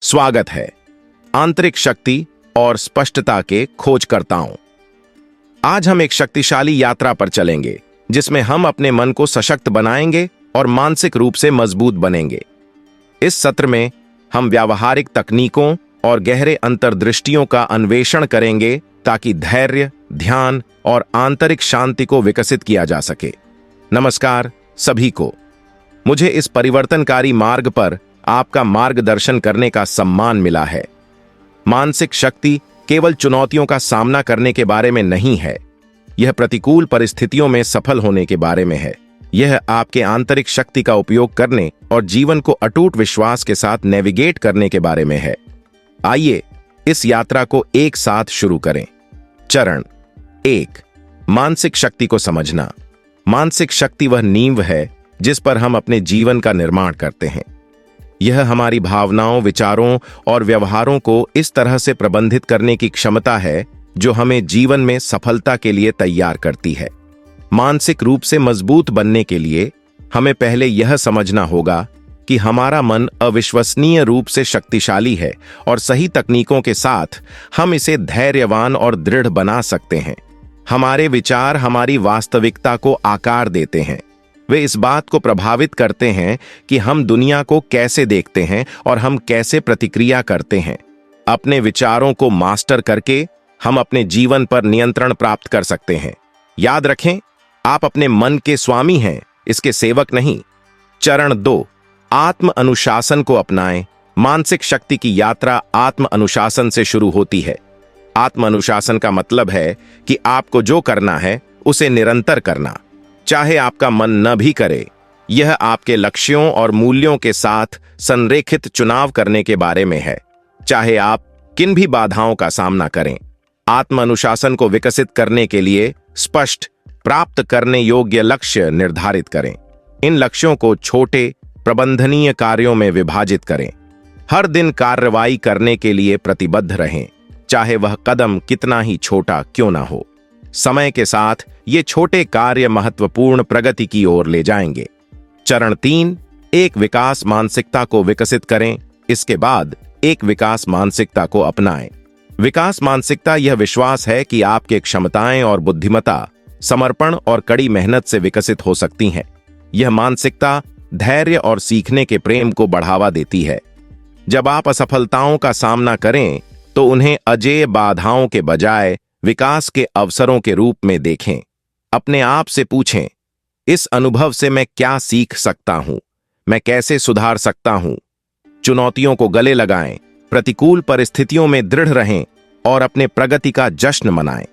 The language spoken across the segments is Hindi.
स्वागत है आंतरिक शक्ति और स्पष्टता के खोजकर्ताओं। आज हम एक शक्तिशाली यात्रा पर चलेंगे जिसमें हम अपने मन को सशक्त बनाएंगे और मानसिक रूप से मजबूत बनेंगे। इस सत्र में हम व्यावहारिक तकनीकों और गहरे अंतर्दृष्टियों का अन्वेषण करेंगे ताकि धैर्य, ध्यान और आंतरिक शांति को विकसित किया जा सके। नमस्कार सभी को। मुझे इस परिवर्तनकारी मार्ग पर आपका मार्गदर्शन करने का सम्मान मिला है। मानसिक शक्ति केवल चुनौतियों का सामना करने के बारे में नहीं है, यह प्रतिकूल परिस्थितियों में सफल होने के बारे में है। यह आपके आंतरिक शक्ति का उपयोग करने और जीवन को अटूट विश्वास के साथ नेविगेट करने के बारे में है। आइए इस यात्रा को एक साथ शुरू करें। चरण 1, मानसिक शक्ति को समझना। मानसिक शक्ति वह नींव है जिस पर हम अपने जीवन का निर्माण करते हैं। यह हमारी भावनाओं, विचारों और व्यवहारों को इस तरह से प्रबंधित करने की क्षमता है जो हमें जीवन में सफलता के लिए तैयार करती है। मानसिक रूप से मजबूत बनने के लिए हमें पहले यह समझना होगा कि हमारा मन अविश्वसनीय रूप से शक्तिशाली है और सही तकनीकों के साथ हम इसे धैर्यवान और दृढ़ बना सकते हैं। हमारे विचार हमारी वास्तविकता को आकार देते हैं। वे इस बात को प्रभावित करते हैं कि हम दुनिया को कैसे देखते हैं और हम कैसे प्रतिक्रिया करते हैं। अपने विचारों को मास्टर करके हम अपने जीवन पर नियंत्रण प्राप्त कर सकते हैं। याद रखें, आप अपने मन के स्वामी हैं, इसके सेवक नहीं। चरण 2, आत्म अनुशासन को अपनाएं। मानसिक शक्ति की यात्रा आत्म अनुशासन से शुरू होती है। आत्म अनुशासन का मतलब है कि आपको जो करना है उसे निरंतर करना, चाहे आपका मन न भी करे। यह आपके लक्ष्यों और मूल्यों के साथ संरेखित चुनाव करने के बारे में है, चाहे आप किन भी बाधाओं का सामना करें। आत्म अनुशासन को विकसित करने के लिए स्पष्ट, प्राप्त करने योग्य लक्ष्य निर्धारित करें। इन लक्ष्यों को छोटे, प्रबंधनीय कार्यों में विभाजित करें। हर दिन कार्रवाई करने के लिए प्रतिबद्ध रहें, चाहे वह कदम कितना ही छोटा क्यों ना हो। समय के साथ ये छोटे कार्य महत्वपूर्ण प्रगति की ओर ले जाएंगे। चरण 3, एक विकास मानसिकता को विकसित करें। इसके बाद एक विकास मानसिकता को अपनाएं। विकास मानसिकता यह विश्वास है कि आपके क्षमताएं और बुद्धिमत्ता समर्पण और कड़ी मेहनत से विकसित हो सकती हैं। यह मानसिकता धैर्य और सीखने के प्रेम को बढ़ावा देती है। जब आप असफलताओं का सामना करें तो उन्हें अजेय बाधाओं के बजाय विकास के अवसरों के रूप में देखें। अपने आप से पूछें, इस अनुभव से मैं क्या सीख सकता हूं? मैं कैसे सुधार सकता हूं? चुनौतियों को गले लगाएं, प्रतिकूल परिस्थितियों में दृढ़ रहें और अपने प्रगति का जश्न मनाएं।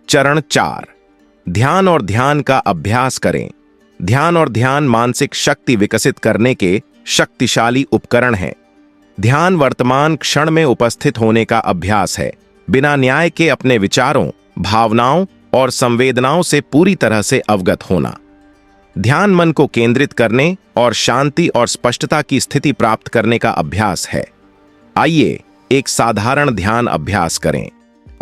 चरण 4, ध्यान और ध्यान का अभ्यास करें। ध्यान और ध्यान मानसिक शक्ति विकसित करने के शक्तिशाली उपकरण हैं। ध्यान वर्तमान क्षण में उपस्थित होने का अभ्यास है, बिना न्याय के अपने विचारों, भावनाओं और संवेदनाओं से पूरी तरह से अवगत होना। ध्यान मन को केंद्रित करने और शांति और स्पष्टता की स्थिति प्राप्त करने का अभ्यास है। आइए एक साधारण ध्यान अभ्यास करें।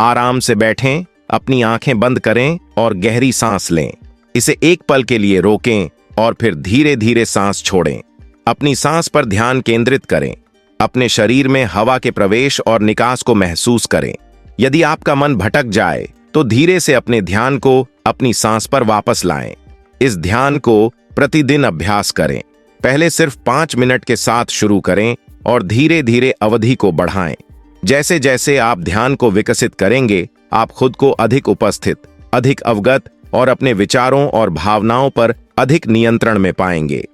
आराम से बैठें, अपनी आंखें बंद करें और गहरी सांस लें। इसे एक पल के लिए रोकें और फिर धीरे धीरे सांस छोड़ें। अपनी सांस पर ध्यान केंद्रित करें। अपने शरीर में हवा के प्रवेश और निकास को महसूस करें। यदि आपका मन भटक जाए तो धीरे से अपने ध्यान को अपनी सांस पर वापस लाएं। इस ध्यान को प्रतिदिन अभ्यास करें। पहले सिर्फ 5 मिनट के साथ शुरू करें और धीरे धीरे अवधि को बढ़ाएं। जैसे जैसे आप ध्यान को विकसित करेंगे, आप खुद को अधिक उपस्थित, अधिक अवगत और अपने विचारों और भावनाओं पर अधिक नियंत्रण में पाएंगे।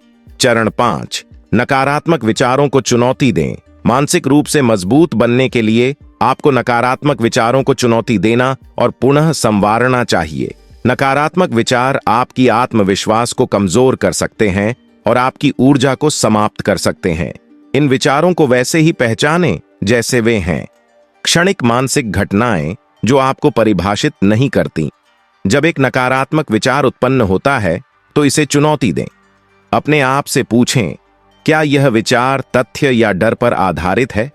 चरण 5, नकारात्मक विचारों को चुनौती दें। मानसिक रूप से मजबूत बनने के लिए आपको नकारात्मक विचारों को चुनौती देना और पुनः संवारना चाहिए। नकारात्मक विचार आपकी आत्मविश्वास को कमजोर कर सकते हैं और आपकी ऊर्जा को समाप्त कर सकते हैं। इन विचारों को वैसे ही पहचानें जैसे वे हैं, क्षणिक मानसिक घटनाएं जो आपको परिभाषित नहीं करती। जब एक नकारात्मक विचार उत्पन्न होता है तो इसे चुनौती दें। अपने आप से पूछें, क्या यह विचार तथ्य या डर पर आधारित है?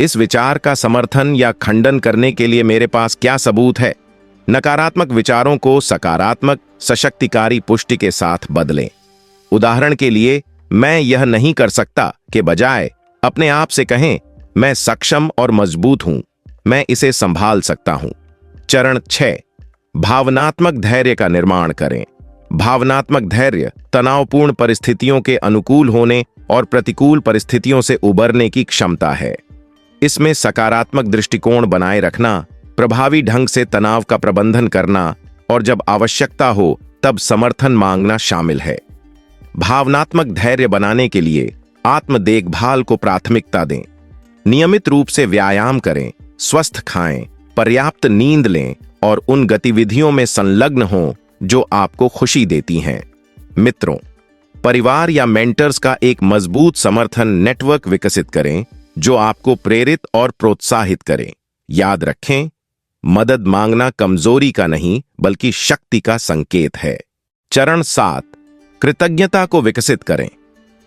इस विचार का समर्थन या खंडन करने के लिए मेरे पास क्या सबूत है? नकारात्मक विचारों को सकारात्मक, सशक्तिकारी पुष्टि के साथ बदलें। उदाहरण के लिए, मैं यह नहीं कर सकता के बजाय अपने आप से कहें, मैं सक्षम और मजबूत हूं, मैं इसे संभाल सकता हूं। चरण 6, भावनात्मक धैर्य का निर्माण करें। भावनात्मक धैर्य तनावपूर्ण परिस्थितियों के अनुकूल होने और प्रतिकूल परिस्थितियों से उबरने की क्षमता है। इसमें सकारात्मक दृष्टिकोण बनाए रखना, प्रभावी ढंग से तनाव का प्रबंधन करना और जब आवश्यकता हो तब समर्थन मांगना शामिल है। भावनात्मक धैर्य बनाने के लिए आत्म देखभाल को प्राथमिकता दें। नियमित रूप से व्यायाम करें, स्वस्थ खाएं, पर्याप्त नींद लें और उन गतिविधियों में संलग्न हों जो आपको खुशी देती हैं। मित्रों, परिवार या मेंटर्स का एक मजबूत समर्थन नेटवर्क विकसित करें जो आपको प्रेरित और प्रोत्साहित करें। याद रखें, मदद मांगना कमजोरी का नहीं बल्कि शक्ति का संकेत है। चरण 7, कृतज्ञता को विकसित करें।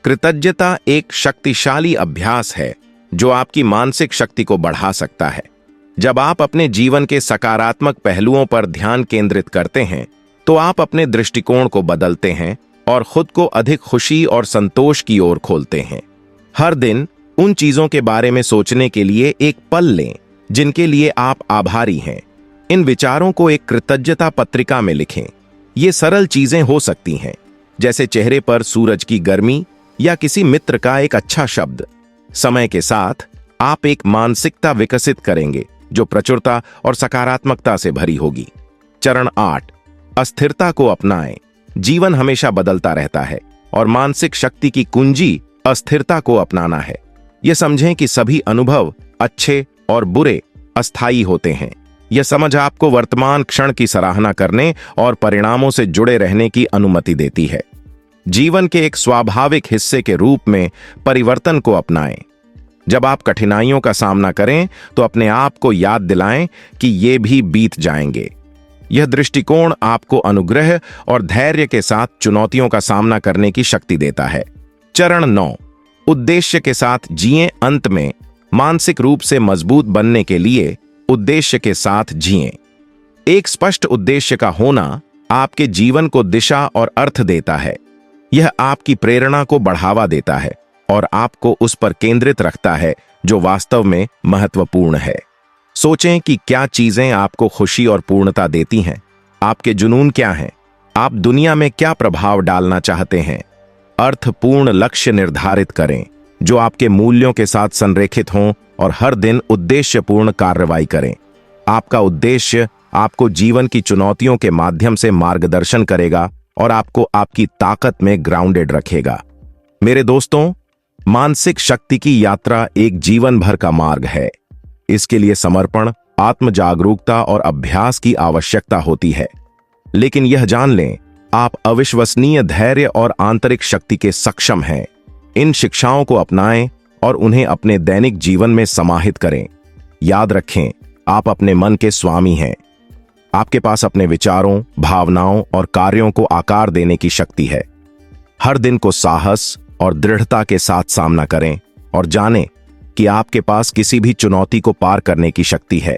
कृतज्ञता एक शक्तिशाली अभ्यास है जो आपकी मानसिक शक्ति को बढ़ा सकता है। जब आप अपने जीवन के सकारात्मक पहलुओं पर ध्यान केंद्रित करते हैं तो आप अपने दृष्टिकोण को बदलते हैं और खुद को अधिक खुशी और संतोष की ओर खोलते हैं। हर दिन उन चीजों के बारे में सोचने के लिए एक पल लें जिनके लिए आप आभारी हैं। इन विचारों को एक कृतज्ञता पत्रिका में लिखें। ये सरल चीजें हो सकती हैं, जैसे चेहरे पर सूरज की गर्मी या किसी मित्र का एक अच्छा शब्द। समय के साथ आप एक मानसिकता विकसित करेंगे जो प्रचुरता और सकारात्मकता से भरी होगी। चरण 8, अस्थिरता को अपनाएं। जीवन हमेशा बदलता रहता है और मानसिक शक्ति की कुंजी अस्थिरता को अपनाना है। यह समझें कि सभी अनुभव, अच्छे और बुरे, अस्थायी होते हैं। यह समझ आपको वर्तमान क्षण की सराहना करने और परिणामों से जुड़े रहने की अनुमति देती है। जीवन के एक स्वाभाविक हिस्से के रूप में परिवर्तन को अपनाएं। जब आप कठिनाइयों का सामना करें तो अपने आप को याद दिलाएं कि ये भी बीत जाएंगे। यह दृष्टिकोण आपको अनुग्रह और धैर्य के साथ चुनौतियों का सामना करने की शक्ति देता है। चरण 9, उद्देश्य के साथ जिएं। अंत में, मानसिक रूप से मजबूत बनने के लिए उद्देश्य के साथ जिएं। एक स्पष्ट उद्देश्य का होना आपके जीवन को दिशा और अर्थ देता है। यह आपकी प्रेरणा को बढ़ावा देता है और आपको उस पर केंद्रित रखता है जो वास्तव में महत्वपूर्ण है। सोचें कि क्या चीजें आपको खुशी और पूर्णता देती हैं। आपके जुनून क्या हैं? आप दुनिया में क्या प्रभाव डालना चाहते हैं? अर्थपूर्ण लक्ष्य निर्धारित करें जो आपके मूल्यों के साथ संरेखित हों और हर दिन उद्देश्यपूर्ण कार्रवाई करें। आपका उद्देश्य आपको जीवन की चुनौतियों के माध्यम से मार्गदर्शन करेगा और आपको आपकी ताकत में ग्राउंडेड रखेगा। मेरे दोस्तों, मानसिक शक्ति की यात्रा एक जीवन भर का मार्ग है। इसके लिए समर्पण, आत्म जागरूकता और अभ्यास की आवश्यकता होती है। लेकिन यह जान लें, आप अविश्वसनीय धैर्य और आंतरिक शक्ति के सक्षम हैं। इन शिक्षाओं को अपनाएं और उन्हें अपने दैनिक जीवन में समाहित करें। याद रखें, आप अपने मन के स्वामी हैं। आपके पास अपने विचारों, भावनाओं और कार्यों को आकार देने की शक्ति है। हर दिन को साहस और दृढ़ता के साथ सामना करें और जानें कि आपके पास किसी भी चुनौती को पार करने की शक्ति है।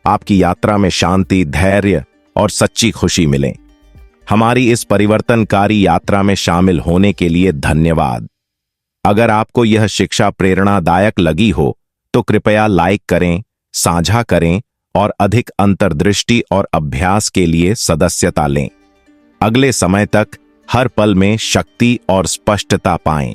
आपकी यात्रा में शांति, धैर्य और सच्ची खुशी मिले। हमारी इस परिवर्तनकारी यात्रा में शामिल होने के लिए धन्यवाद। अगर आपको यह शिक्षा प्रेरणादायक लगी हो तो कृपया लाइक करें, साझा करें और अधिक अंतर्दृष्टि और अभ्यास के लिए सदस्यता लें। अगले समय तक हर पल में शक्ति और स्पष्टता पाएं।